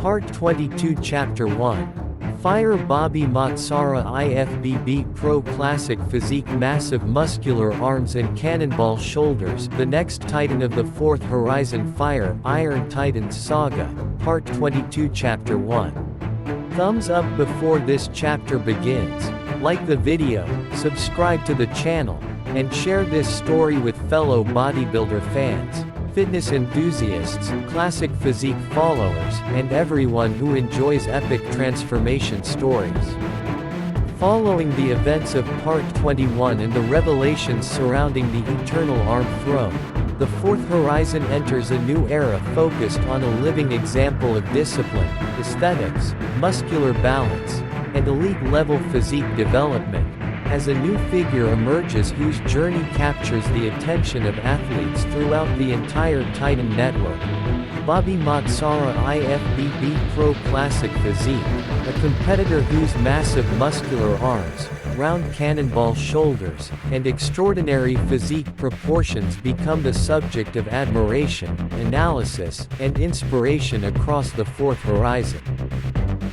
Part 22 Chapter 1. Fire Bobby MAZZARA IFBB Pro Classic Physique Massive Muscular Arms and Cannonball Shoulders. The next Titan of the Fourth Horizon Fire Iron Titans Saga. Part 22 Chapter 1. Thumbs up before this chapter begins. Like the video, subscribe to the channel, and share this story with fellow bodybuilder fans, fitness enthusiasts, classic physique followers, and everyone who enjoys epic transformation stories. Following the events of Part 21 and the revelations surrounding the Eternal Arm Throne, the Fourth Horizon enters a new era focused on a living example of discipline, aesthetics, muscular balance, and elite-level physique development, as a new figure emerges whose journey captures the attention of athletes throughout the entire Titan network. Bobby MAZZARA IFBB Pro Classic Physique, a competitor whose massive muscular arms, round cannonball shoulders, and extraordinary physique proportions become the subject of admiration, analysis, and inspiration across the Fourth Horizon.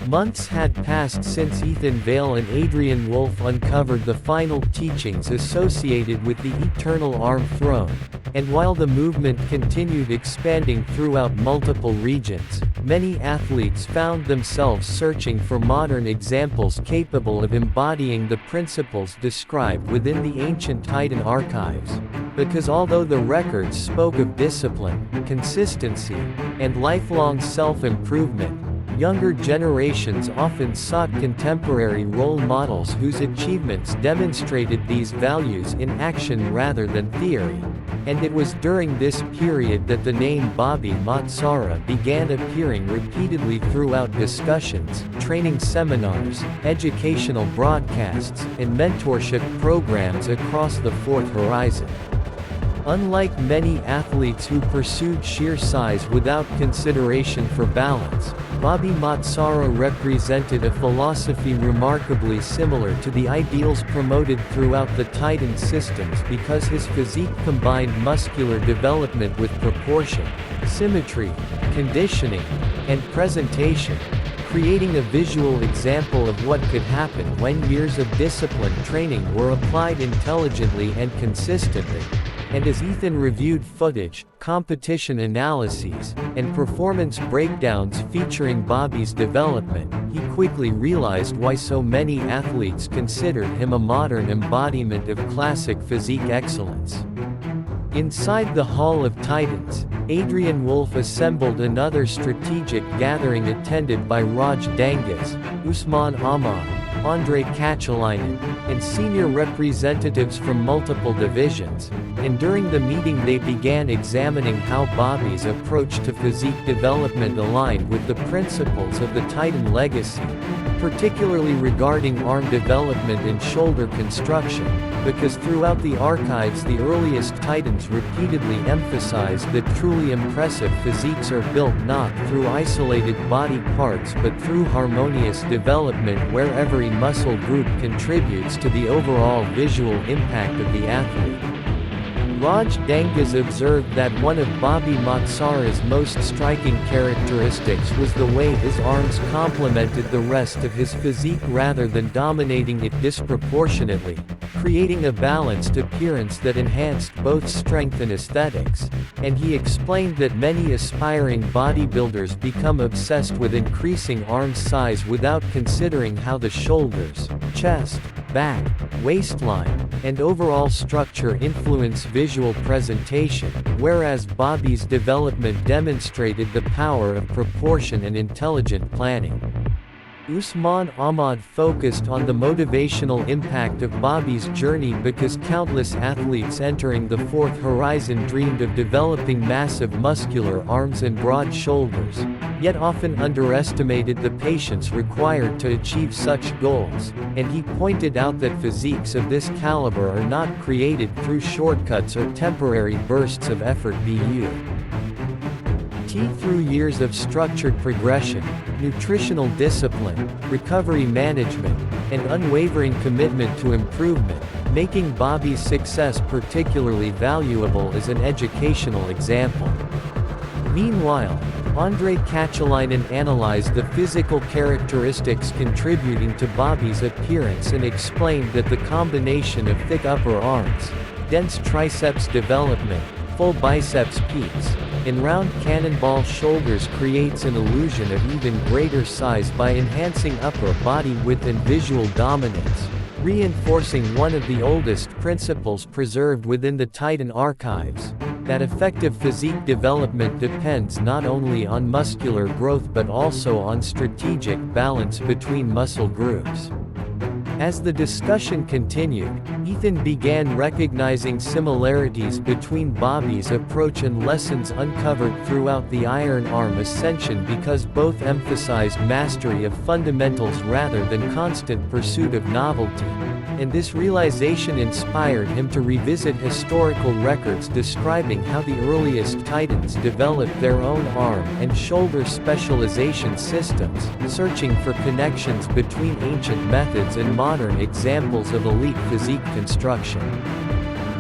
Months had passed since Ethan Vale and Adrian Wolf uncovered the final teachings associated with the Eternal Arm Throne, and while the movement continued expanding throughout multiple regions, many athletes found themselves searching for modern examples capable of embodying the principles described within the ancient Titan archives. Because although the records spoke of discipline, consistency, and lifelong self-improvement, younger generations often sought contemporary role models whose achievements demonstrated these values in action rather than theory. And it was during this period that the name Bobby MAZZARA began appearing repeatedly throughout discussions, training seminars, educational broadcasts, and mentorship programs across the Fourth Horizon. Unlike many athletes who pursued sheer size without consideration for balance, Bobby MAZZARA represented a philosophy remarkably similar to the ideals promoted throughout the Titan systems because his physique combined muscular development with proportion, symmetry, conditioning, and presentation, creating a visual example of what could happen when years of disciplined training were applied intelligently and consistently. And as Ethan reviewed footage, competition analyses, and performance breakdowns featuring Bobby's development, he quickly realized why so many athletes considered him a modern embodiment of classic physique excellence. Inside the Hall of Titans, Adrian Wolf assembled another strategic gathering attended by Raj Dangas, Usman Ahmad, Andre Kachalainen, and senior representatives from multiple divisions, and during the meeting they began examining how Bobby's approach to physique development aligned with the principles of the Titan legacy, particularly regarding arm development and shoulder construction, because throughout the archives the earliest Titans repeatedly emphasized that truly impressive physiques are built not through isolated body parts but through harmonious development where every muscle group contributes to the overall visual impact of the athlete. Raj Dangas observed that one of Bobby MAZZARA's most striking characteristics was the way his arms complemented the rest of his physique rather than dominating it disproportionately, creating a balanced appearance that enhanced both strength and aesthetics. And he explained that many aspiring bodybuilders become obsessed with increasing arm size without considering how the shoulders, chest, back, waistline, and overall structure influence visual presentation, whereas Bobby's development demonstrated the power of proportion and intelligent planning. Usman Ahmad focused on the motivational impact of Bobby's journey because countless athletes entering the Fourth Horizon dreamed of developing massive muscular arms and broad shoulders, yet often underestimated the patience required to achieve such goals, and he pointed out that physiques of this caliber are not created through shortcuts or temporary bursts of effort. Through years of structured progression, nutritional discipline, recovery management, and unwavering commitment to improvement, making Bobby's success particularly valuable as an educational example. Meanwhile, Andrei Kachalainen analyzed the physical characteristics contributing to Bobby's appearance and explained that the combination of thick upper arms, dense triceps development, full biceps peaks, and round cannonball shoulders creates an illusion of even greater size by enhancing upper body width and visual dominance, reinforcing one of the oldest principles preserved within the Titan archives, that effective physique development depends not only on muscular growth but also on strategic balance between muscle groups. As the discussion continued, Ethan began recognizing similarities between Bobby's approach and lessons uncovered throughout the Iron Arm ascension because both emphasized mastery of fundamentals rather than constant pursuit of novelty, and this realization inspired him to revisit historical records describing how the earliest Titans developed their own arm and shoulder specialization systems, searching for connections between ancient methods and modern examples of elite physique construction.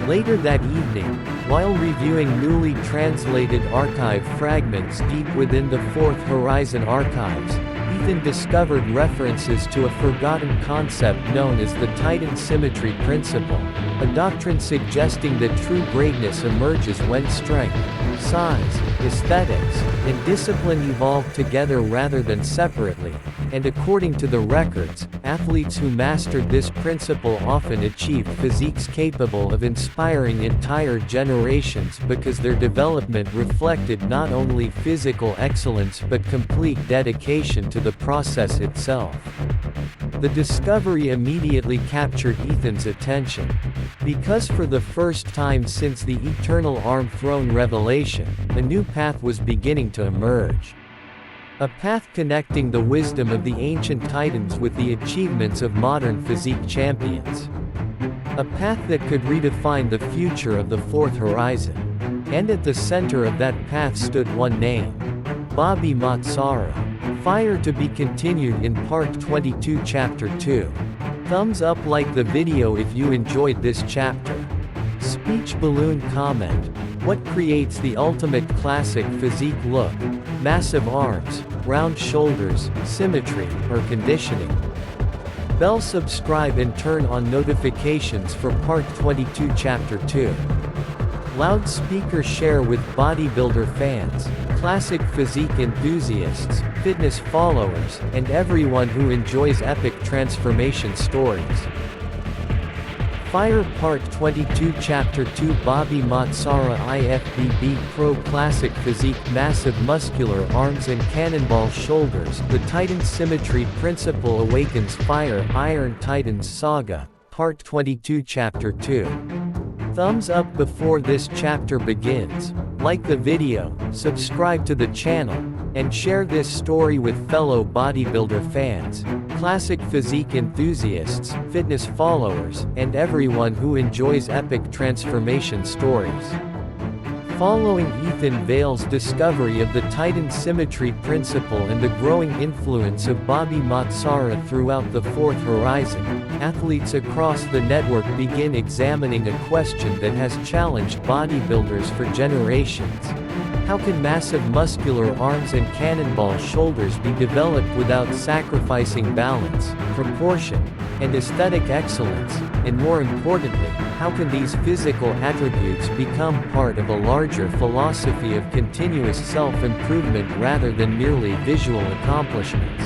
Later that evening, while reviewing newly translated archive fragments deep within the Fourth Horizon archives, Ethan discovered references to a forgotten concept known as the Titan Symmetry Principle, a doctrine suggesting that true greatness emerges when strength, size, aesthetics, and discipline evolve together rather than separately, and according to the records, athletes who mastered this principle often achieved physiques capable of inspiring entire generations because their development reflected not only physical excellence but complete dedication to the process itself. The discovery immediately captured Ethan's attention, because for the first time since the Eternal Arm Throne revelation, a new path was beginning to emerge. A path connecting the wisdom of the ancient Titans with the achievements of modern physique champions. A path that could redefine the future of the Fourth Horizon. And at the center of that path stood one name: Bobby MAZZARA. Fire to be continued in Part 22 Chapter 2. Thumbs up, like the video if you enjoyed this chapter. Speech balloon comment: what creates the ultimate classic physique look? Massive arms, round shoulders, symmetry, or conditioning? Bell, subscribe and turn on notifications for Part 22 Chapter 2. Loudspeaker, share with bodybuilder fans, classic physique enthusiasts, fitness followers, and everyone who enjoys epic transformation stories. Fire Part 22 Chapter 2. Bobby MAZZARA IFBB Pro Classic Physique, massive muscular arms and cannonball shoulders. The Titan Symmetry Principle awakens fire. Iron Titans Saga, Part 22 Chapter 2. Thumbs up before this chapter begins, like the video, subscribe to the channel, and share this story with fellow bodybuilder fans, classic physique enthusiasts, fitness followers, and everyone who enjoys epic transformation stories. Following Ethan Vale's discovery of the Titan Symmetry Principle and the growing influence of Bobby MAZZARA throughout the Fourth Horizon, athletes across the network begin examining a question that has challenged bodybuilders for generations. How can massive muscular arms and cannonball shoulders be developed without sacrificing balance, proportion, and aesthetic excellence? And more importantly, how can these physical attributes become part of a larger philosophy of continuous self-improvement rather than merely visual accomplishments?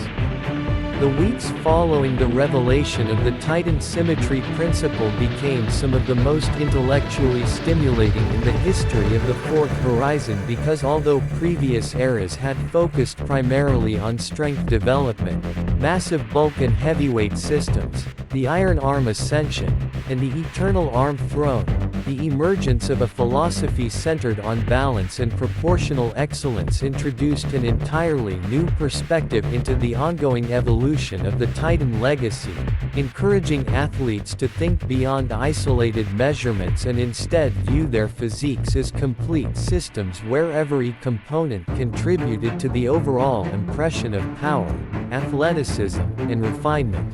The weeks following the revelation of the Titan Symmetry Principle became some of the most intellectually stimulating in the history of the Fourth Horizon because although previous eras had focused primarily on strength development, massive bulk and heavyweight systems, the Iron Arm Ascension, and the Eternal Arm Throne, the emergence of a philosophy centered on balance and proportional excellence introduced an entirely new perspective into the ongoing evolution of the Titan legacy, encouraging athletes to think beyond isolated measurements and instead view their physiques as complete systems where every component contributed to the overall impression of power, athleticism, and refinement.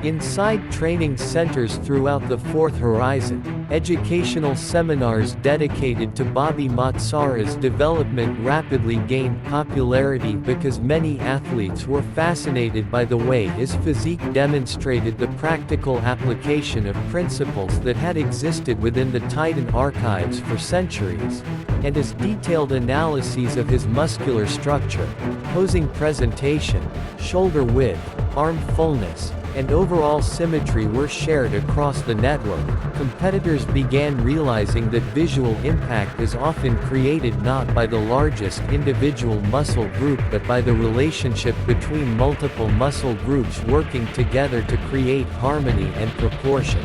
Inside training centers throughout the Fourth Horizon, educational seminars dedicated to Bobby MAZZARA's development rapidly gained popularity because many athletes were fascinated by the way his physique demonstrated the practical application of principles that had existed within the Titan archives for centuries, and his detailed analyses of his muscular structure, posing presentation, shoulder width, arm fullness, and overall symmetry were shared across the network. Competitors began realizing that visual impact is often created not by the largest individual muscle group but by the relationship between multiple muscle groups working together to create harmony and proportion.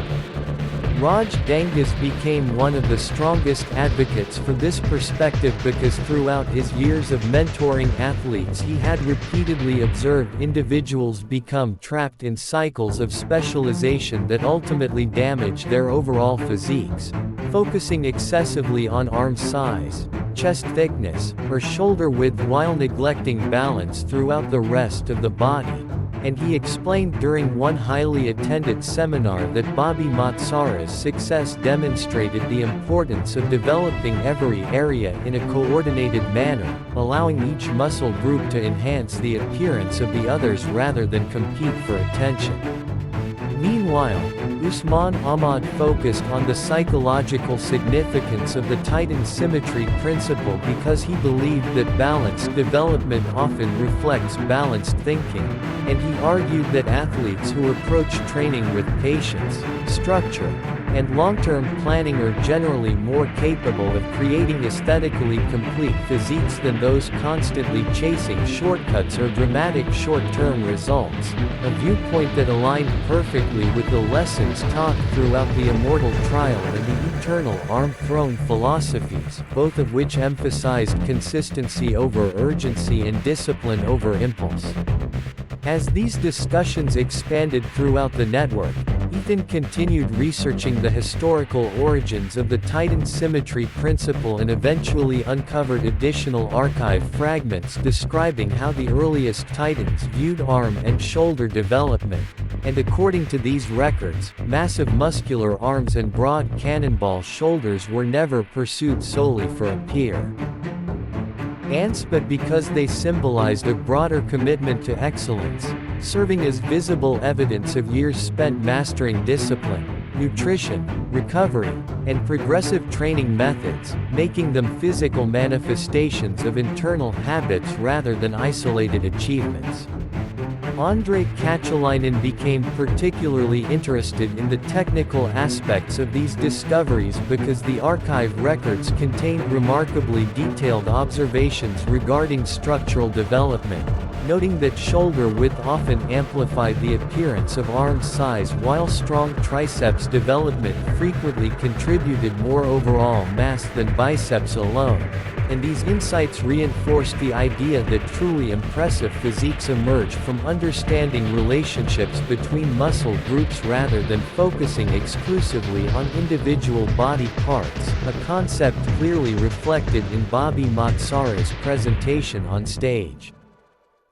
Raj Dangas became one of the strongest advocates for this perspective because throughout his years of mentoring athletes he had repeatedly observed individuals become trapped in cycles of specialization that ultimately damage their overall physiques, focusing excessively on arm size, chest thickness, or shoulder width while neglecting balance throughout the rest of the body. And he explained during one highly attended seminar that Bobby MAZZARA's success demonstrated the importance of developing every area in a coordinated manner, allowing each muscle group to enhance the appearance of the others rather than compete for attention. Meanwhile, Usman Ahmad focused on the psychological significance of the Titan Symmetry Principle because he believed that balanced development often reflects balanced thinking, and he argued that athletes who approach training with patience, structure, and long-term planning are generally more capable of creating aesthetically complete physiques than those constantly chasing shortcuts or dramatic short-term results, a viewpoint that aligned perfectly with the lessons taught throughout the Immortal Trial and the Eternal Arm Throne philosophies, both of which emphasized consistency over urgency and discipline over impulse. As these discussions expanded throughout the network, Ethan continued researching the historical origins of the Titan Symmetry Principle and eventually uncovered additional archive fragments describing how the earliest Titans viewed arm and shoulder development, and according to these records, massive muscular arms and broad cannonball shoulders were never pursued solely for appearance, but because they symbolized a broader commitment to excellence, serving as visible evidence of years spent mastering discipline, nutrition, recovery, and progressive training methods, making them physical manifestations of internal habits rather than isolated achievements. Andrei Kachalainen became particularly interested in the technical aspects of these discoveries because the archive records contained remarkably detailed observations regarding structural development, noting that shoulder width often amplified the appearance of arm size while strong triceps development frequently contributed more overall mass than biceps alone. And these insights reinforced the idea that truly impressive physiques emerge from understanding relationships between muscle groups rather than focusing exclusively on individual body parts, a concept clearly reflected in Bobby MAZZARA's presentation on stage.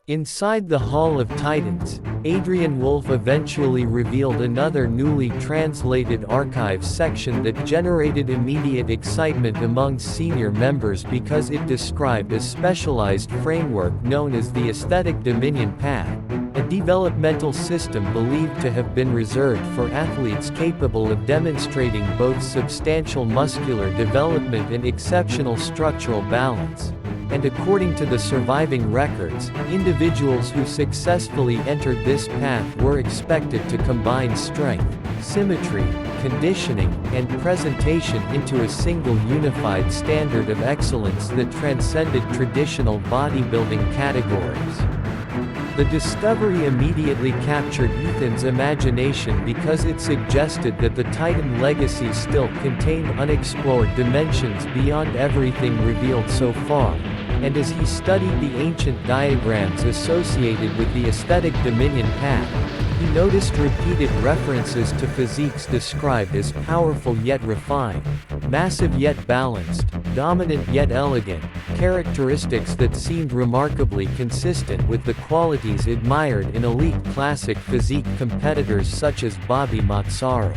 Inside the Hall of Titans, Adrian Wolf eventually revealed another newly translated archive section that generated immediate excitement among senior members because it described a specialized framework known as the Aesthetic Dominion Path, a developmental system believed to have been reserved for athletes capable of demonstrating both substantial muscular development and exceptional structural balance. And according to the surviving records, individuals who successfully entered this path were expected to combine strength, symmetry, conditioning, and presentation into a single unified standard of excellence that transcended traditional bodybuilding categories. The discovery immediately captured Ethan's imagination because it suggested that the Titan legacy still contained unexplored dimensions beyond everything revealed so far. And as he studied the ancient diagrams associated with the Aesthetic Dominion Path, He noticed repeated references to physiques described as powerful yet refined, massive yet balanced, dominant yet elegant, characteristics that seemed remarkably consistent with the qualities admired in elite classic physique competitors such as Bobby MAZZARA.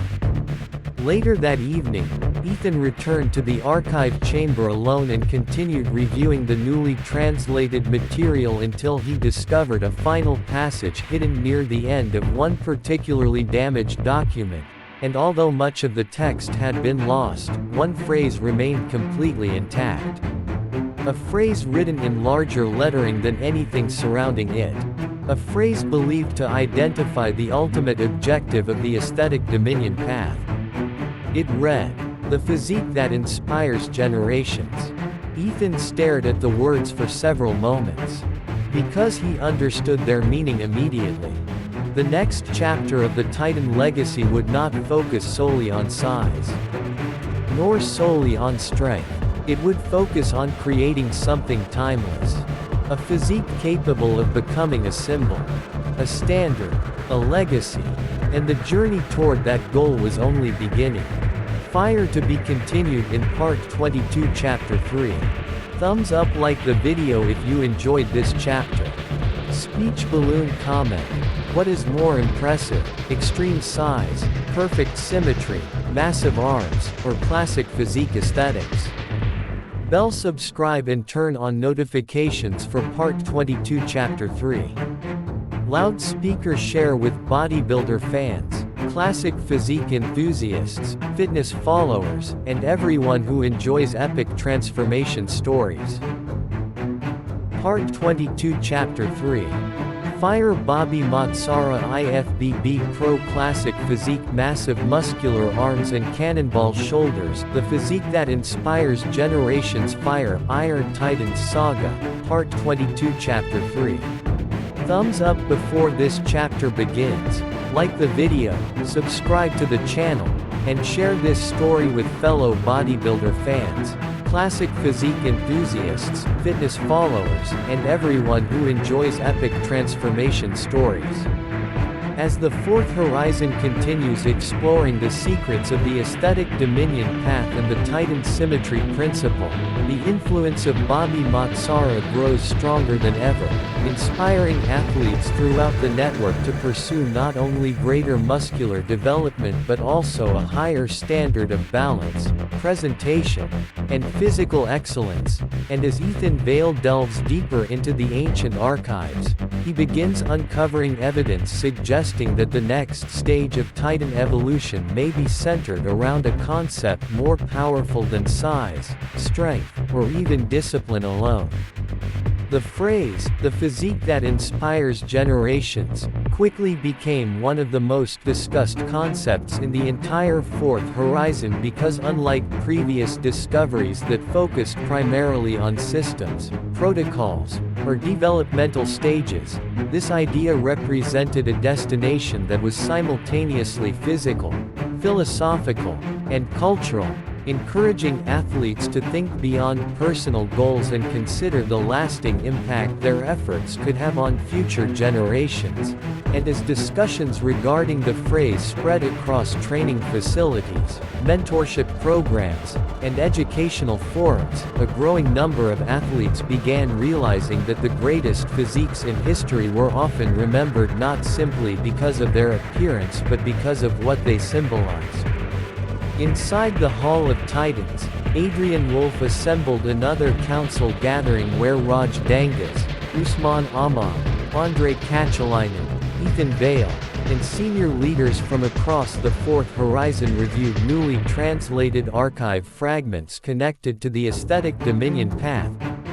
Later that evening, Ethan returned to the archive chamber alone and continued reviewing the newly translated material until he discovered a final passage hidden near the end of one particularly damaged document, and although much of the text had been lost, one phrase remained completely intact. A phrase written in larger lettering than anything surrounding it. A phrase believed to identify the ultimate objective of the aesthetic dominion path. It read, "The physique that inspires generations." Ethan stared at the words for several moments. Because he understood their meaning immediately. The next chapter of the Titan legacy would not focus solely on size, nor solely on strength. It would focus on creating something timeless. A physique capable of becoming a symbol, a standard, a legacy. And the journey toward that goal was only beginning. Fire to be continued in Part 22 Chapter 3. Thumbs up, like the video if you enjoyed this chapter. Speech balloon comment. What is more impressive, extreme size, perfect symmetry, massive arms, or classic physique aesthetics? Bell subscribe and turn on notifications for Part 22 Chapter 3. Loudspeaker share with bodybuilder fans, classic physique enthusiasts, fitness followers, and everyone who enjoys epic transformation stories. Part 22 Chapter 3. Fire Bobby MAZZARA IFBB Pro Classic Physique Massive Muscular Arms and Cannonball Shoulders, the physique that inspires generations. Fire Iron Titan Saga, Part 22 Chapter 3. Thumbs up before this chapter begins, like the video, subscribe to the channel, and share this story with fellow bodybuilder fans, classic physique enthusiasts, fitness followers, and everyone who enjoys epic transformation stories. As the Fourth Horizon continues exploring the secrets of the aesthetic dominion path and the Titan Symmetry Principle, the influence of Bobby MAZZARA grows stronger than ever, inspiring athletes throughout the network to pursue not only greater muscular development but also a higher standard of balance, presentation, and physical excellence. And as Ethan Vale delves deeper into the ancient archives, he begins uncovering evidence suggesting that the next stage of Titan evolution may be centered around a concept more powerful than size, strength, or even discipline alone. The phrase, "the physique that inspires generations," quickly became one of the most discussed concepts in the entire Fourth Horizon because unlike previous discoveries that focused primarily on systems, protocols, or developmental stages, this idea represented a destination that was simultaneously physical, philosophical, and cultural, encouraging athletes to think beyond personal goals and consider the lasting impact their efforts could have on future generations. And as discussions regarding the phrase spread across training facilities, mentorship programs, and educational forums, a growing number of athletes began realizing that the greatest physiques in history were often remembered not simply because of their appearance but because of what they symbolized. Inside the Hall of Titans, Adrian Wolf assembled another council gathering where Raj Dangas, Usman Ahmad, Andre Kachalainen, Ethan Vale, and senior leaders from across the Fourth Horizon reviewed newly translated archive fragments connected to the aesthetic dominion path.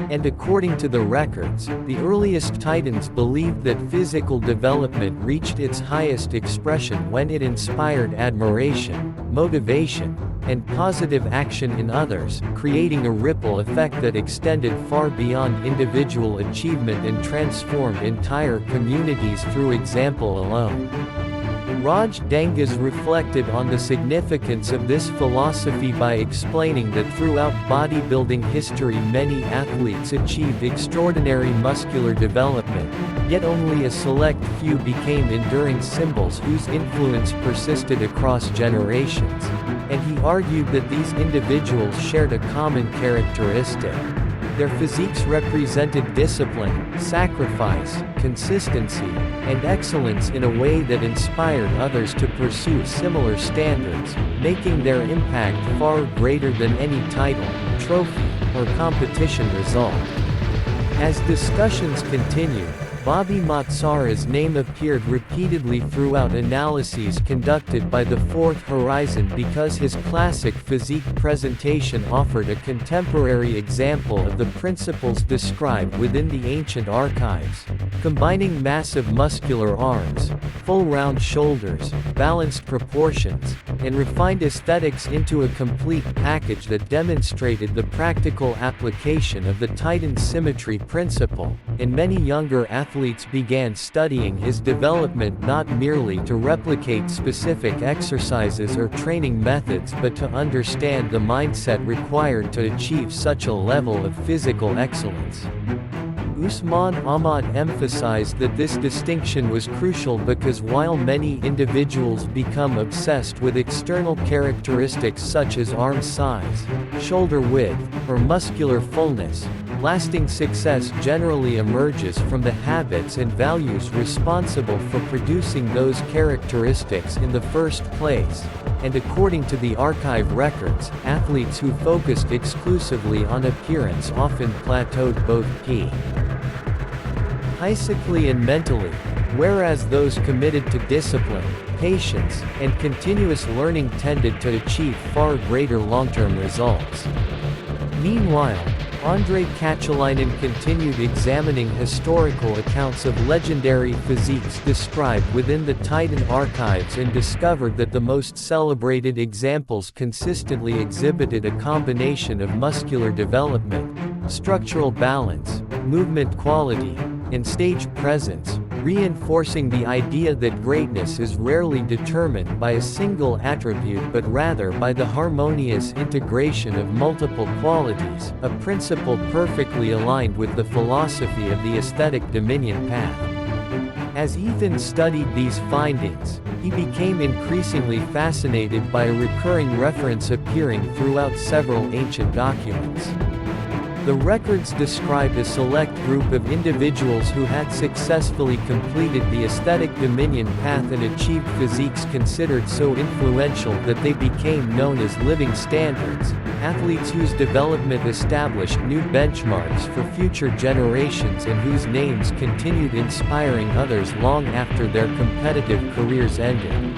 And according to the records, the earliest Titans believed that physical development reached its highest expression when it inspired admiration, motivation, and positive action in others, creating a ripple effect that extended far beyond individual achievement and transformed entire communities through example alone. Raj Dangas reflected on the significance of this philosophy by explaining that throughout bodybuilding history many athletes achieved extraordinary muscular development, yet only a select few became enduring symbols whose influence persisted across generations, and he argued that these individuals shared a common characteristic. Their physiques represented discipline, sacrifice, consistency, and excellence in a way that inspired others to pursue similar standards, making their impact far greater than any title, trophy, or competition result. As discussions continued, Bobby MAZZARA's name appeared repeatedly throughout analyses conducted by the Fourth Horizon because his classic physique presentation offered a contemporary example of the principles described within the ancient archives, combining massive muscular arms, full round shoulders, balanced proportions, and refined aesthetics into a complete package that demonstrated the practical application of the Titan Symmetry Principle, and many younger athletes began studying his development not merely to replicate specific exercises or training methods but to understand the mindset required to achieve such a level of physical excellence. Usman Ahmad emphasized that this distinction was crucial because while many individuals become obsessed with external characteristics such as arm size, shoulder width, or muscular fullness, lasting success generally emerges from the habits and values responsible for producing those characteristics in the first place. And according to the archive records, athletes who focused exclusively on appearance often plateaued both physically and mentally, whereas those committed to discipline, patience, and continuous learning tended to achieve far greater long-term results. Meanwhile, Andrei Kachalainen continued examining historical accounts of legendary physiques described within the Titan archives and discovered that the most celebrated examples consistently exhibited a combination of muscular development, structural balance, movement quality, and stage presence, reinforcing the idea that greatness is rarely determined by a single attribute but rather by the harmonious integration of multiple qualities, a principle perfectly aligned with the philosophy of the aesthetic dominion path. As Ethan studied these findings, he became increasingly fascinated by a recurring reference appearing throughout several ancient documents. The records described a select group of individuals who had successfully completed the aesthetic dominion path and achieved physiques considered so influential that they became known as living standards, athletes whose development established new benchmarks for future generations and whose names continued inspiring others long after their competitive careers ended.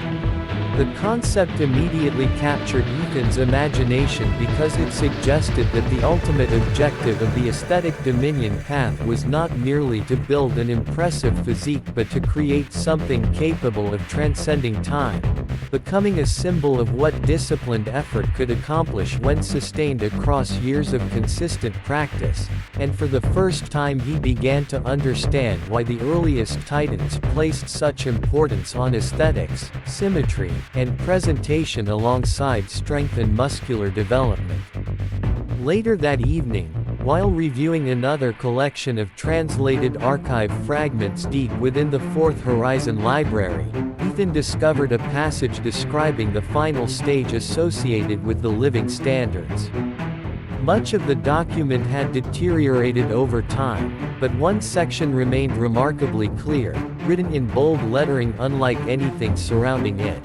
The concept immediately captured Ethan's imagination because it suggested that the ultimate objective of the aesthetic dominion path was not merely to build an impressive physique but to create something capable of transcending time, becoming a symbol of what disciplined effort could accomplish when sustained across years of consistent practice, and for the first time he began to understand why the earliest Titans placed such importance on aesthetics, symmetry, and presentation alongside strength and muscular development. Later that evening, while reviewing another collection of translated archive fragments deep within the Fourth Horizon library, Ethan discovered a passage describing the final stage associated with the living standards. Much of the document had deteriorated over time, but one section remained remarkably clear, written in bold lettering unlike anything surrounding it.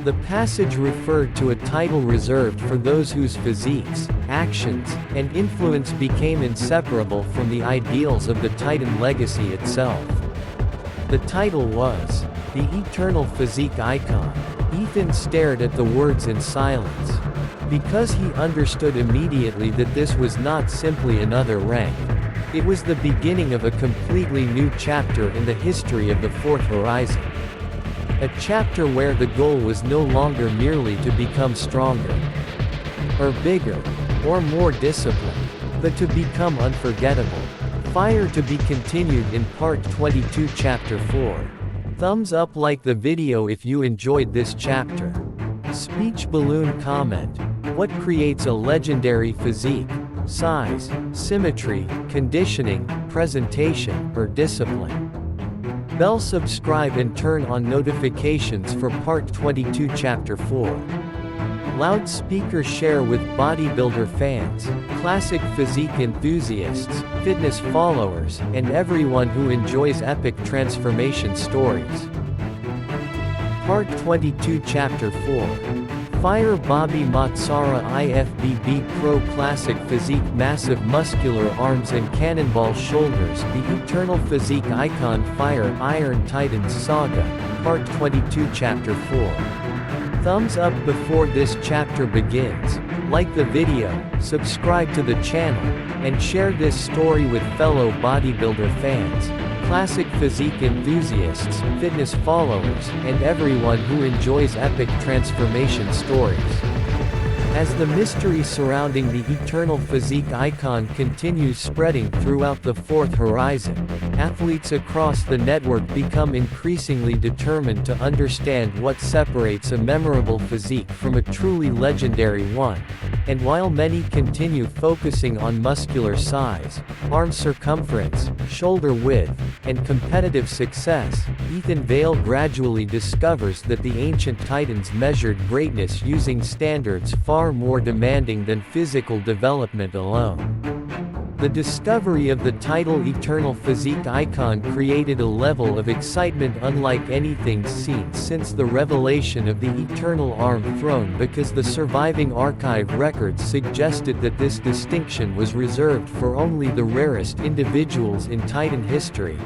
The passage referred to a title reserved for those whose physiques, actions, and influence became inseparable from the ideals of the Titan legacy itself. The title was, "The Eternal Physique Icon." Ethan stared at the words in silence. Because he understood immediately that this was not simply another rank. It was the beginning of a completely new chapter in the history of the Fourth Horizon. A chapter where the goal was no longer merely to become stronger, or bigger, or more disciplined, but to become unforgettable. Fire to be continued in Part 22 Chapter 4. Thumbs up, like the video if you enjoyed this chapter. Speech balloon comment. What creates a legendary physique? Size, symmetry, conditioning, presentation, or discipline? Bell, subscribe and turn on notifications for part 22 chapter 4. Loudspeaker, share with bodybuilder fans, classic physique enthusiasts, fitness followers, and everyone who enjoys epic transformation stories. Part 22 chapter 4. Fire Bobby MAZZARA IFBB Pro Classic Physique Massive Muscular Arms and Cannonball Shoulders, the Eternal Physique Icon Fire Iron Titan Saga, Part 22 Chapter 4. Thumbs up before this chapter begins, like the video, subscribe to the channel, and share this story with fellow bodybuilder fans, classic physique enthusiasts, fitness followers, and everyone who enjoys epic transformation stories. As the mystery surrounding the eternal physique icon continues spreading throughout the fourth horizon, athletes across the network become increasingly determined to understand what separates a memorable physique from a truly legendary one. And while many continue focusing on muscular size, arm circumference, shoulder width, and competitive success, Ethan Vale gradually discovers that the ancient Titans measured greatness using standards far more demanding than physical development alone. The discovery of the title Eternal Physique Icon created a level of excitement unlike anything seen since the revelation of the Eternal Arm Throne, because the surviving archive records suggested that this distinction was reserved for only the rarest individuals in Titan history.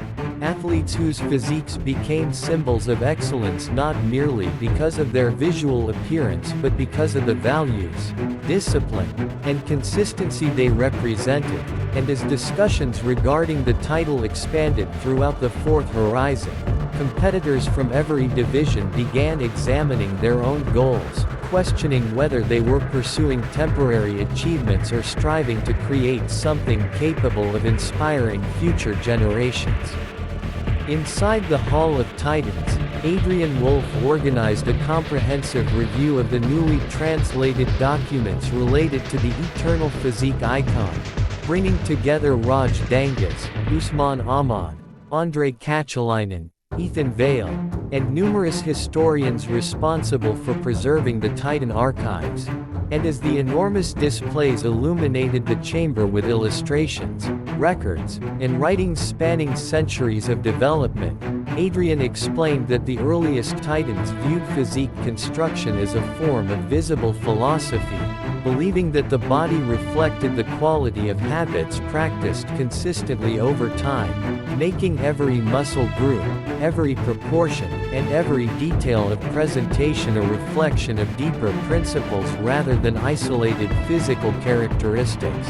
Athletes whose physiques became symbols of excellence not merely because of their visual appearance but because of the values, discipline, and consistency they represented. And as discussions regarding the title expanded throughout the fourth horizon, competitors from every division began examining their own goals, questioning whether they were pursuing temporary achievements or striving to create something capable of inspiring future generations. Inside the Hall of Titans, Adrian Wolf organized a comprehensive review of the newly translated documents related to the Eternal Physique Icon, bringing together Raj Dangas, Usman Ahmad, Andre Kachalainen, Ethan Vale, and numerous historians responsible for preserving the Titan archives. And as the enormous displays illuminated the chamber with illustrations, records, and writings spanning centuries of development, Adrian explained that the earliest Titans viewed physique construction as a form of visible philosophy, believing that the body reflected the quality of habits practiced consistently over time, making every muscle group, every proportion, and every detail of presentation a reflection of deeper principles rather than isolated physical characteristics.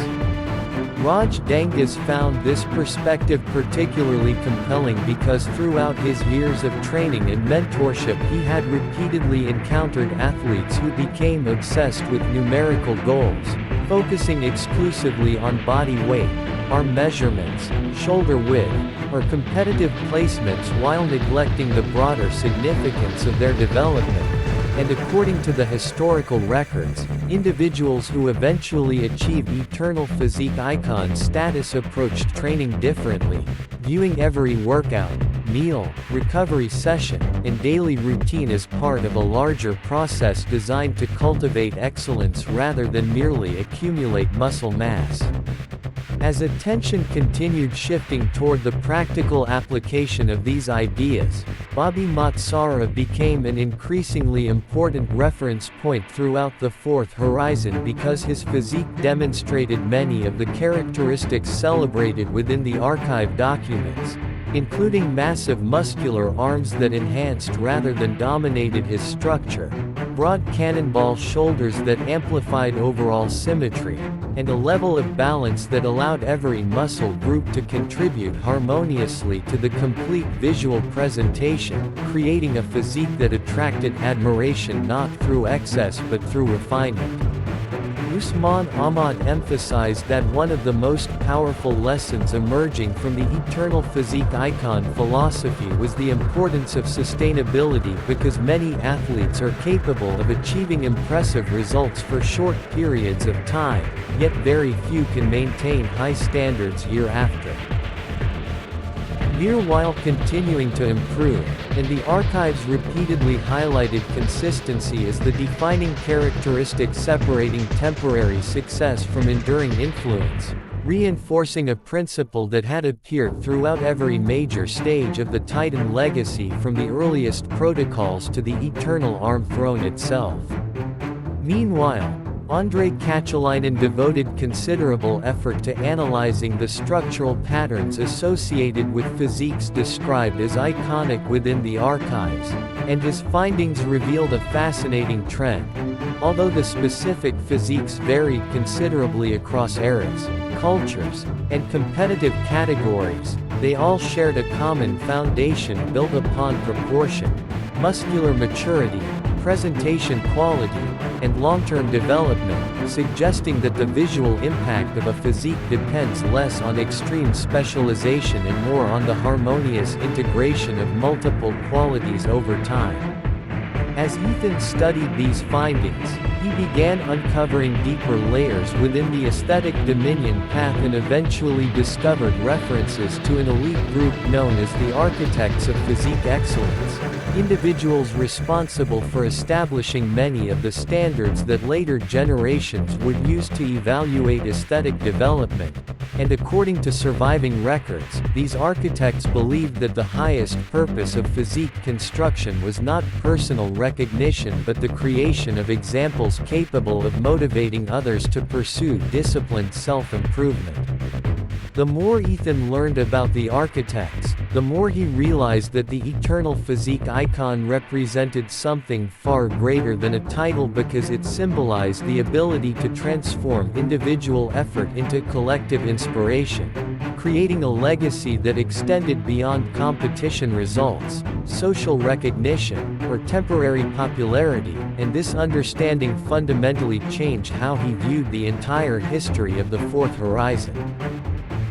Raj Dangas found this perspective particularly compelling because throughout his years of training and mentorship he had repeatedly encountered athletes who became obsessed with numerical goals, focusing exclusively on body weight, arm measurements, shoulder width, or competitive placements while neglecting the broader significance of their development. And according to the historical records, individuals who eventually achieved Eternal Physique Icon status approached training differently, viewing every workout, meal, recovery session, and daily routine as part of a larger process designed to cultivate excellence rather than merely accumulate muscle mass. As attention continued shifting toward the practical application of these ideas, Bobby MAZZARA became an increasingly important reference point throughout the fourth horizon because his physique demonstrated many of the characteristics celebrated within the archive documents, including massive muscular arms that enhanced rather than dominated his structure, broad cannonball shoulders that amplified overall symmetry, and a level of balance that allowed every muscle group to contribute harmoniously to the complete visual presentation, creating a physique that attracted admiration not through excess but through refinement. Usman Ahmad emphasized that one of the most powerful lessons emerging from the eternal physique icon philosophy was the importance of sustainability, because many athletes are capable of achieving impressive results for short periods of time, yet very few can maintain high standards year after year while continuing to improve, and the archives repeatedly highlighted consistency as the defining characteristic separating temporary success from enduring influence, reinforcing a principle that had appeared throughout every major stage of the Titan legacy, from the earliest protocols to the eternal arm throne itself. Meanwhile, Andrei Kachalainen devoted considerable effort to analyzing the structural patterns associated with physiques described as iconic within the archives, and his findings revealed a fascinating trend. Although the specific physiques varied considerably across eras, cultures, and competitive categories, they all shared a common foundation built upon proportion, muscular maturity, presentation quality, and long-term development, suggesting that the visual impact of a physique depends less on extreme specialization and more on the harmonious integration of multiple qualities over time. As Ethan studied these findings, he began uncovering deeper layers within the aesthetic dominion path and eventually discovered references to an elite group known as the Architects of Physique Excellence, individuals responsible for establishing many of the standards that later generations would use to evaluate aesthetic development, and according to surviving records, these architects believed that the highest purpose of physique construction was not personal recognition but the creation of examples capable of motivating others to pursue disciplined self-improvement. The more Ethan learned about the architects, the more he realized that the eternal physique icon represented something far greater than a title, because it symbolized the ability to transform individual effort into collective inspiration, creating a legacy that extended beyond competition results, social recognition, or temporary popularity, and this understanding fundamentally changed how he viewed the entire history of the Fourth Horizon.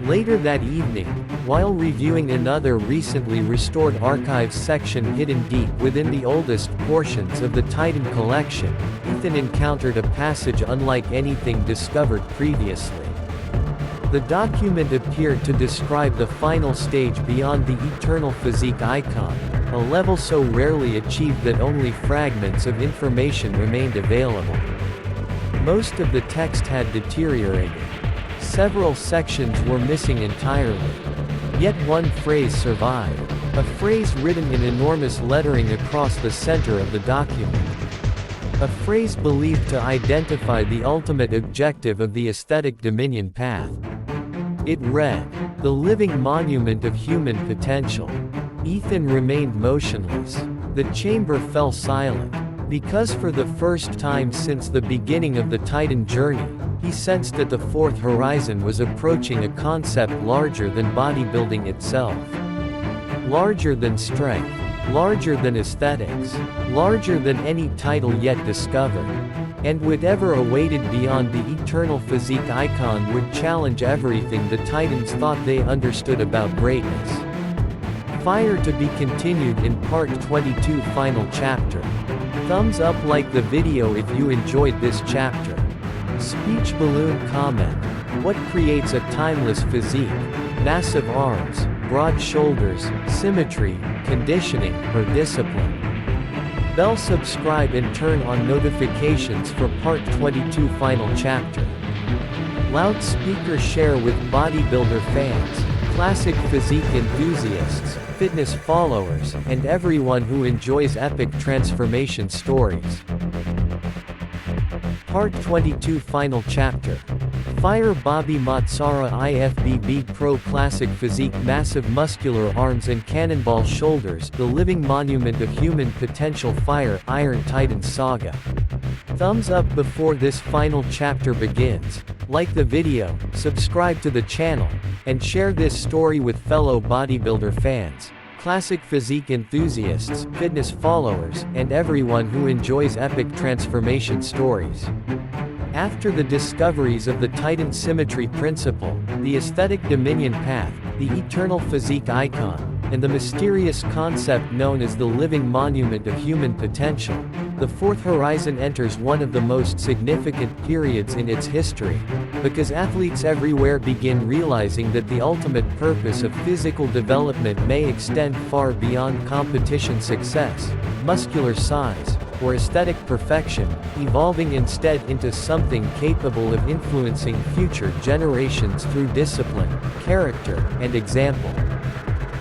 Later that evening, while reviewing another recently restored archives section hidden deep within the oldest portions of the Titan collection, Ethan encountered a passage unlike anything discovered previously. The document appeared to describe the final stage beyond the eternal physique icon, a level so rarely achieved that only fragments of information remained available. Most of the text had deteriorated. Several sections were missing entirely. Yet one phrase survived, a phrase written in enormous lettering across the center of the document. A phrase believed to identify the ultimate objective of the aesthetic dominion path. It read, "The living monument of human potential." Ethan remained motionless. The chamber fell silent, because for the first time since the beginning of the Titan journey, he sensed that the Fourth Horizon was approaching a concept larger than bodybuilding itself. Larger than strength. Larger than aesthetics. Larger than any title yet discovered. And whatever awaited beyond the eternal physique icon would challenge everything the Titans thought they understood about greatness. Fire to be continued in Part 22 Final Chapter. Thumbs up, like the video if you enjoyed this chapter. Speech balloon comment. What creates a timeless physique? Massive arms, broad shoulders, symmetry, conditioning, or discipline? Bell subscribe and turn on notifications for Part 22 Final Chapter. Loudspeaker share with bodybuilder fans, classic physique enthusiasts, fitness followers, and everyone who enjoys epic transformation stories. Part 22 Final Chapter. Fire Bobby MAZZARA IFBB Pro Classic Physique, massive muscular arms and cannonball shoulders, the living monument of human potential. Fire Iron Titan Saga. Thumbs up before this final chapter begins, like the video, subscribe to the channel, and share this story with fellow bodybuilder fans, classic physique enthusiasts, fitness followers, and everyone who enjoys epic transformation stories. After the discoveries of the Titan Symmetry Principle, the aesthetic dominion path, the eternal physique icon, and the mysterious concept known as the living monument of human potential, the fourth horizon enters one of the most significant periods in its history, because athletes everywhere begin realizing that the ultimate purpose of physical development may extend far beyond competition success, muscular size, or aesthetic perfection, evolving instead into something capable of influencing future generations through discipline, character, and example.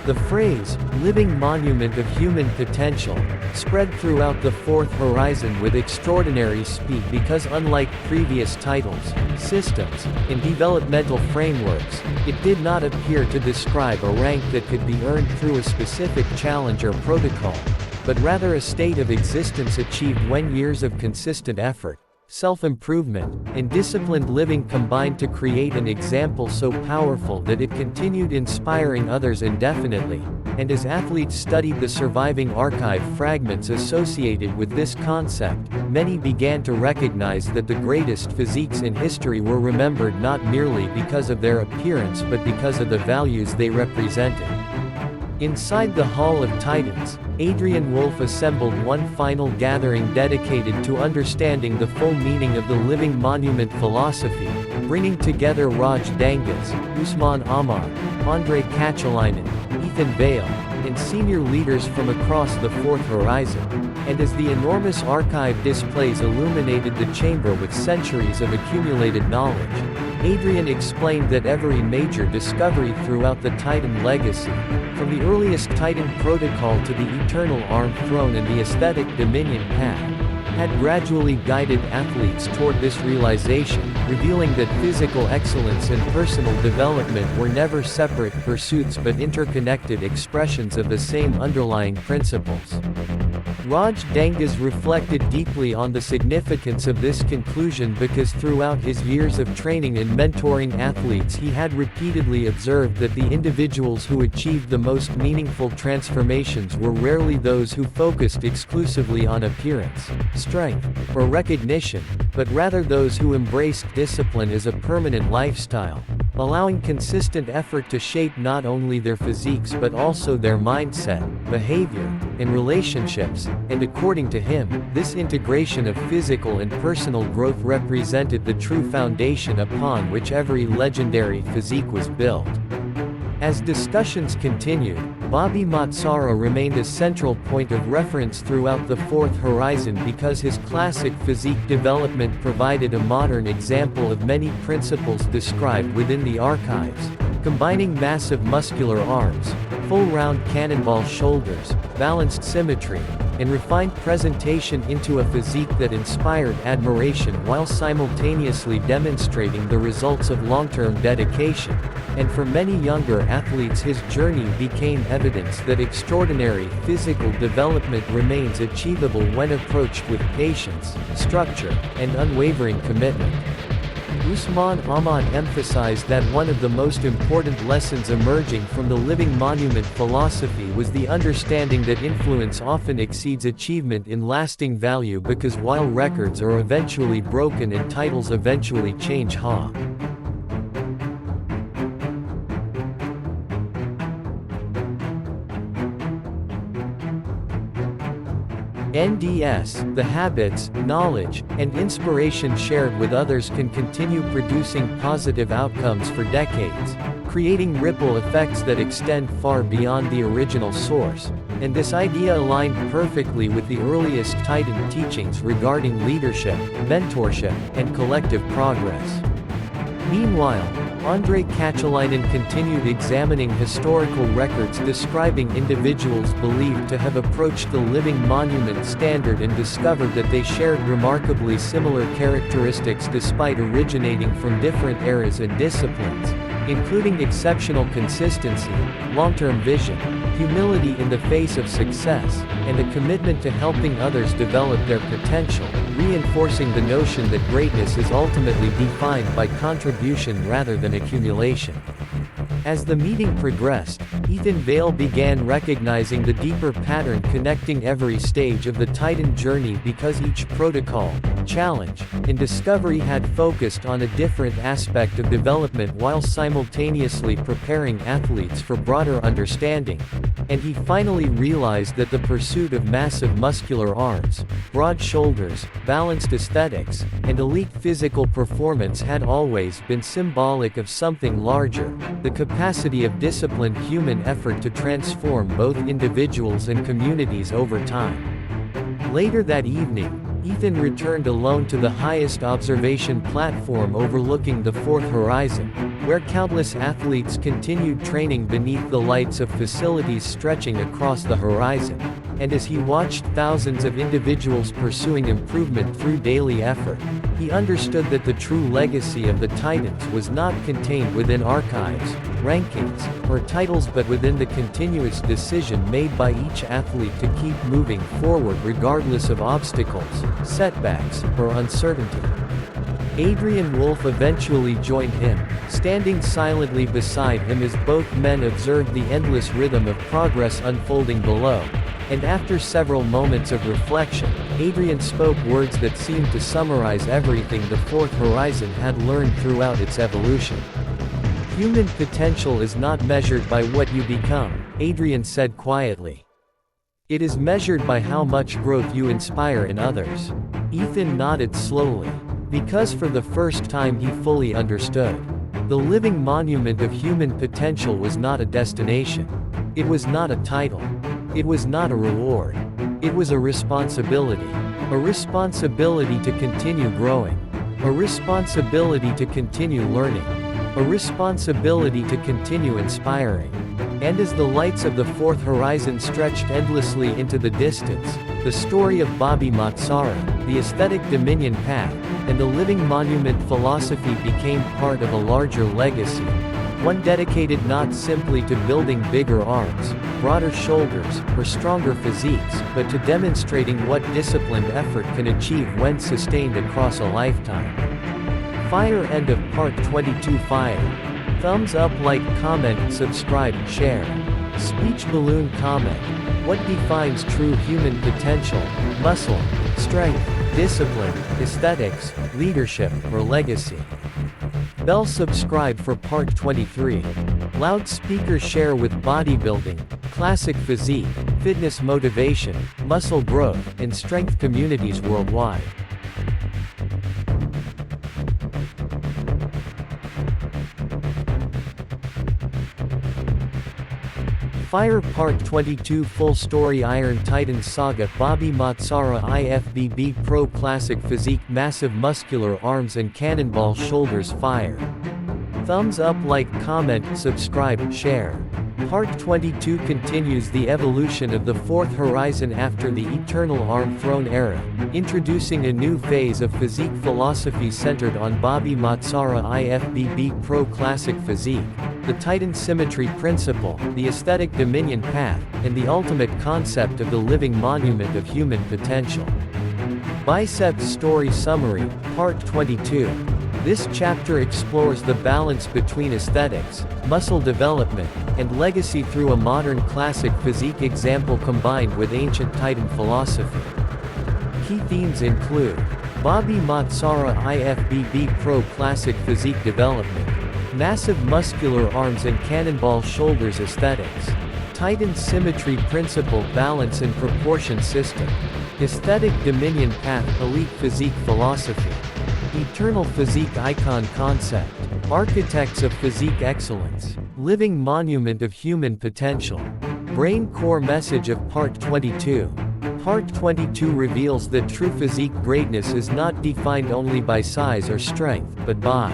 The phrase, living monument of human potential, spread throughout the fourth horizon with extraordinary speed because unlike previous titles, systems, and developmental frameworks, it did not appear to describe a rank that could be earned through a specific challenge or protocol, but rather a state of existence achieved when years of consistent effort, self-improvement, and disciplined living combined to create an example so powerful that it continued inspiring others indefinitely. And as athletes studied the surviving archive fragments associated with this concept, many began to recognize that the greatest physiques in history were remembered not merely because of their appearance but because of the values they represented. Inside the Hall of Titans, Adrian Wolf assembled one final gathering dedicated to understanding the full meaning of the living monument philosophy, bringing together Raj Dangas, Usman Ahmad, Andre Kachalainen, Ethan Vale, and senior leaders from across the fourth horizon. And as the enormous archive displays illuminated the chamber with centuries of accumulated knowledge, Adrian explained that every major discovery throughout the Titan legacy, from the earliest Titan protocol to the eternal arm throne and the aesthetic dominion path, had gradually guided athletes toward this realization, revealing that physical excellence and personal development were never separate pursuits but interconnected expressions of the same underlying principles. Raj Dangas reflected deeply on the significance of this conclusion because throughout his years of training and mentoring athletes he had repeatedly observed that the individuals who achieved the most meaningful transformations were rarely those who focused exclusively on appearance, strength, or recognition, but rather those who embraced discipline as a permanent lifestyle, allowing consistent effort to shape not only their physiques but also their mindset, behavior, and relationships. And according to him, this integration of physical and personal growth represented the true foundation upon which every legendary physique was built. As discussions continued, Bobby MAZZARA remained a central point of reference throughout the fourth horizon because his classic physique development provided a modern example of many principles described within the archives, combining massive muscular arms, full-round cannonball shoulders, balanced symmetry, and refined presentation into a physique that inspired admiration while simultaneously demonstrating the results of long-term dedication. And for many younger athletes his journey became evidence that extraordinary physical development remains achievable when approached with patience, structure, and unwavering commitment. Usman Ahmad emphasized that one of the most important lessons emerging from the living monument philosophy was the understanding that influence often exceeds achievement in lasting value because while records are eventually broken and titles eventually change NDS, the habits, knowledge, and inspiration shared with others can continue producing positive outcomes for decades, creating ripple effects that extend far beyond the original source. And this idea aligned perfectly with the earliest Titan teachings regarding leadership, mentorship, and collective progress. Meanwhile, Andre Kachalainen continued examining historical records describing individuals believed to have approached the living monument standard and discovered that they shared remarkably similar characteristics despite originating from different eras and disciplines, including exceptional consistency, long-term vision, humility in the face of success, and a commitment to helping others develop their potential, reinforcing the notion that greatness is ultimately defined by contribution rather than accumulation. As the meeting progressed, Ethan Vale began recognizing the deeper pattern connecting every stage of the Titan journey because each protocol, challenge, and discovery had focused on a different aspect of development while simultaneously preparing athletes for broader understanding. And he finally realized that the pursuit of massive muscular arms, broad shoulders, balanced aesthetics, and elite physical performance had always been symbolic of something larger, the capacity of disciplined human effort to transform both individuals and communities over time. Later that evening, Ethan returned alone to the highest observation platform overlooking the fourth horizon, where countless athletes continued training beneath the lights of facilities stretching across the horizon. And as he watched thousands of individuals pursuing improvement through daily effort, he understood that the true legacy of the Titans was not contained within archives, rankings, or titles but within the continuous decision made by each athlete to keep moving forward regardless of obstacles, setbacks, or uncertainty. Adrian Wolf eventually joined him, standing silently beside him as both men observed the endless rhythm of progress unfolding below. And after several moments of reflection, Adrian spoke words that seemed to summarize everything the fourth horizon had learned throughout its evolution. Human potential is not measured by what you become, Adrian said quietly. It is measured by how much growth you inspire in others. Ethan nodded slowly, because for the first time he fully understood. The living monument of human potential was not a destination. It was not a title. It was not a reward. It was a responsibility. A responsibility to continue growing. A responsibility to continue learning. A responsibility to continue inspiring. And as the lights of the fourth horizon stretched endlessly into the distance, the story of Bobby MAZZARA, the aesthetic dominion path, and the living monument philosophy became part of a larger legacy. One dedicated not simply to building bigger arms, broader shoulders, or stronger physiques, but to demonstrating what disciplined effort can achieve when sustained across a lifetime. Fire. End of part 22. Fire. Thumbs up, like, comment, subscribe, share. Speech balloon comment. What defines true human potential? Muscle, strength, discipline, aesthetics, leadership, or legacy? Bell. Subscribe for part 23. Loudspeaker. Share with bodybuilding, classic physique, fitness motivation, muscle growth, and strength communities worldwide. Fire. Part 22. Full story. Iron Titan Saga. Bobby MAZZARA IFBB Pro Classic Physique. Massive muscular arms and cannonball shoulders. Fire. Thumbs up, like, comment, subscribe, share. Part 22 continues the evolution of the fourth horizon after the eternal arm throne era, introducing a new phase of physique philosophy centered on Bobby MAZZARA IFBB Pro Classic Physique, the Titan Symmetry Principle, the aesthetic dominion path, and the ultimate concept of the living monument of human potential. Biceps Story Summary, Part 22. This chapter explores the balance between aesthetics, muscle development, and legacy through a modern classic physique example combined with ancient Titan philosophy. Key themes include Bobby MAZZARA IFBB Pro Classic Physique development, massive muscular arms and cannonball shoulders aesthetics, Titan Symmetry Principle balance and proportion system, aesthetic dominion path elite physique philosophy, eternal physique icon concept, architects of physique excellence, living monument of human potential. Brain core message of Part 22. Part 22 reveals that true physique greatness is not defined only by size or strength, but by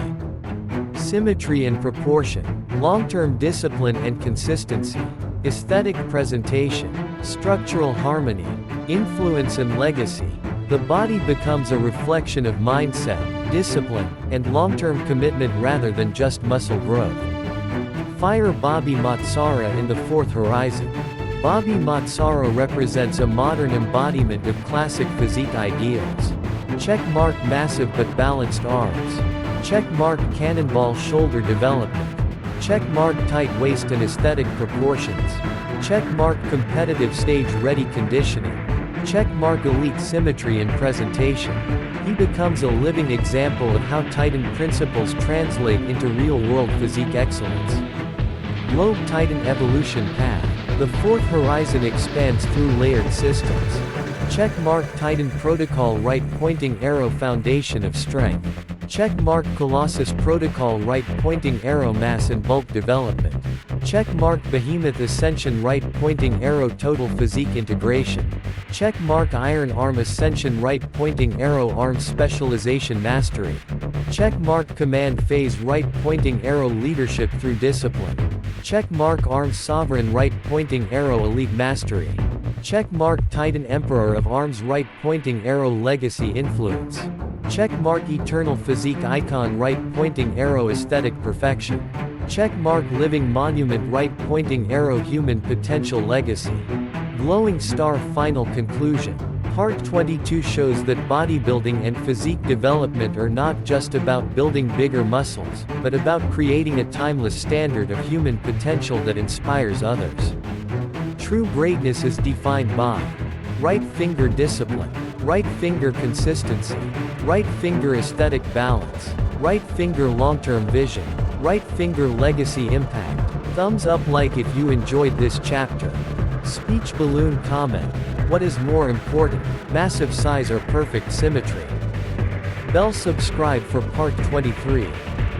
symmetry and proportion, long-term discipline and consistency, aesthetic presentation, structural harmony, influence and legacy. The body becomes a reflection of mindset, discipline, and long-term commitment rather than just muscle growth. Fire. Bobby MAZZARA in the fourth horizon. Bobby MAZZARA represents a modern embodiment of classic physique ideals. Check mark massive but balanced arms. Check mark cannonball shoulder development. Check mark tight waist and aesthetic proportions. Check mark competitive stage ready conditioning. Check mark elite symmetry and presentation. He becomes a living example of how Titan principles translate into real-world physique excellence. Globe Titan evolution path. The fourth horizon expands through layered systems. Check mark Titan protocol right pointing arrow foundation of strength. Check mark Colossus protocol right pointing arrow mass and bulk development. Check mark Behemoth Ascension right pointing arrow total physique integration. Check mark Iron Arm Ascension right pointing arrow arm specialization mastery. Check mark Command Phase right pointing arrow leadership through discipline. Check mark Arm Sovereign right pointing arrow elite mastery. Check mark Titan Emperor of Arms right pointing arrow legacy influence. Check mark Eternal Physique Icon right pointing arrow aesthetic perfection. Check mark Living Monument right pointing arrow human potential legacy. Glowing Star final conclusion. Part 22 shows that bodybuilding and physique development are not just about building bigger muscles, but about creating a timeless standard of human potential that inspires others. True greatness is defined by right finger discipline, right finger consistency, right finger aesthetic balance, right finger long-term vision, right finger legacy impact. Thumbs up like if you enjoyed this chapter. Speech balloon comment. What is more important, massive size or perfect symmetry? Bell subscribe for part 23.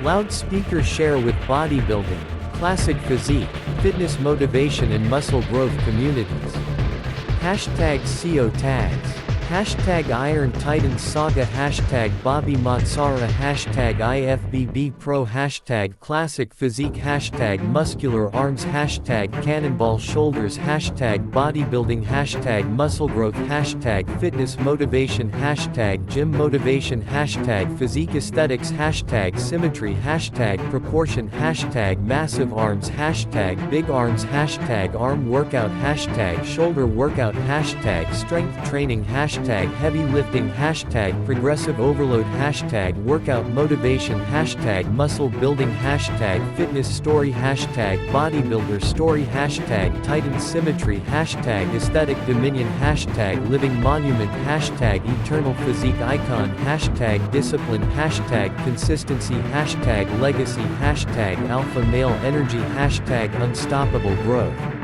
Loudspeaker share with bodybuilding, classic physique, fitness motivation and muscle growth communities. Hashtag CO tags. Hashtag Iron Titan Saga. Hashtag Bobby MAZZARA. Hashtag IFBB Pro. Hashtag Classic Physique. Hashtag Muscular Arms. Hashtag Cannonball Shoulders. Hashtag Bodybuilding. Hashtag Muscle Growth. Hashtag Fitness Motivation. Hashtag Gym Motivation. Hashtag Physique Aesthetics. Hashtag Symmetry. Hashtag Proportion. Hashtag Massive Arms. Hashtag Big Arms. Hashtag Arm Workout. Hashtag Shoulder Workout. Hashtag Strength Training. Hashtag heavy lifting. Hashtag progressive overload. Hashtag workout motivation. Hashtag muscle building. Hashtag fitness story. Hashtag bodybuilder story. Hashtag Titan symmetry. Hashtag aesthetic dominion. Hashtag living monument. Hashtag eternal physique icon. Hashtag discipline. Hashtag consistency. Hashtag legacy. Hashtag alpha male energy. Hashtag unstoppable growth.